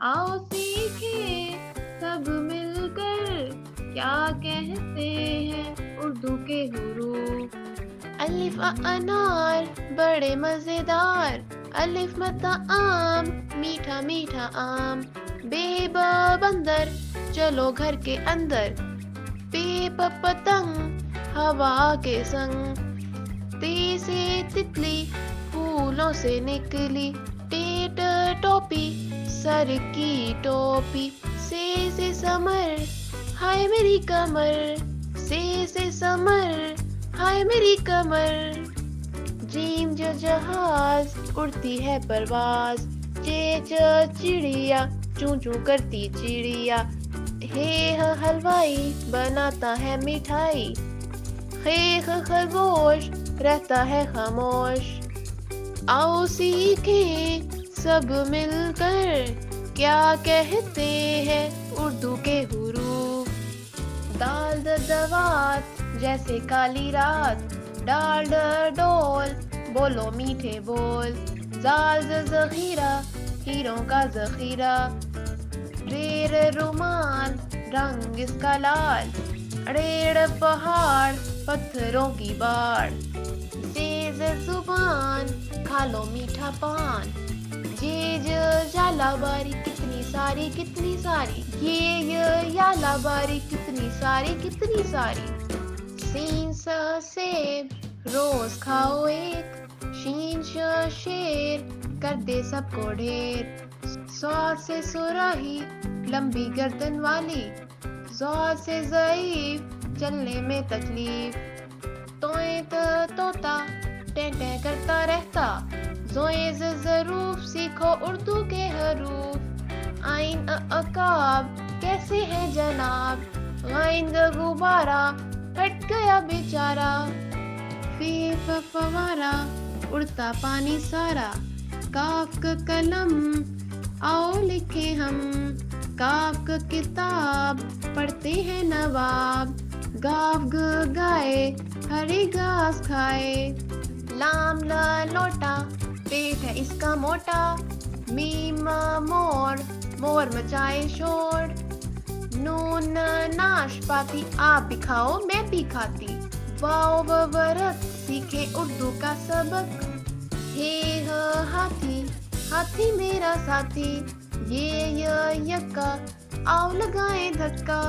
आओ सीखें सब मिलकर क्या कहते हैं उर्दू के हुरूफ। अलिफ अनार बड़े मजेदार, अलिफ मत्ता आम मीठा मीठा आम, बेब बंदर चलो घर के अंदर, बेब पतंग हवा के संग, ते से तितली फूलों से निकली, टेट टोपी सर की टोपी, से समर हाय मेरी कमर, से समर हाय मेरी कमर, जीम जो जहाज उड़ती है परवाज, चिड़िया चूं चूं करती चिड़िया, हे हलवाई बनाता है मिठाई, खरगोश रहता है खामोश। आओ सीखें सब मिलकर क्या कहते हैं उर्दू के हुरूफ। दाल दवात जैसे काली रात, डाल डोल बोलो मीठे बोल, जाल ज़ख़ीरा हीरों का ज़ख़ीरा, रेर रुमाल रंग इसका लाल, अड़ेड़ पहाड़ पत्थरों की बाढ़, तेज जुबान खा लो मीठा पान, यालाबारी कितनी सारी, ये यालाबारी कितनी सारी, सीन सेब रोज खाओ एक, शीन शेर कर दे सबको ढेर, स्वाद से सुराही लंबी गर्दन वाली, ज़ौर से ज़ईफ चलने में तकलीफ, तोए तोता टें करता रहता, ज़ोए ज़रूफ सीखो उर्दू के हरूफ, आइन अकाब कैसे है जनाब, गाइन गुब्बारा फट गया बेचारा, फी फवारा उड़ता पानी सारा, काफ का कलम आओ लिखे हम, काफ का किताब पढ़ते हैं नवाब, गाफ गाए हरी घास खाए, लाम लोटा पेट है इसका मोटा, मीम मोर मचाए शोर, नून नाशपाती आप भी खाओ मैं भी खाती, वाओ वरक सीखे उर्दू का सबक, हे हाथी मेरा साथी, ये यक्का आओ लगाए धक्का।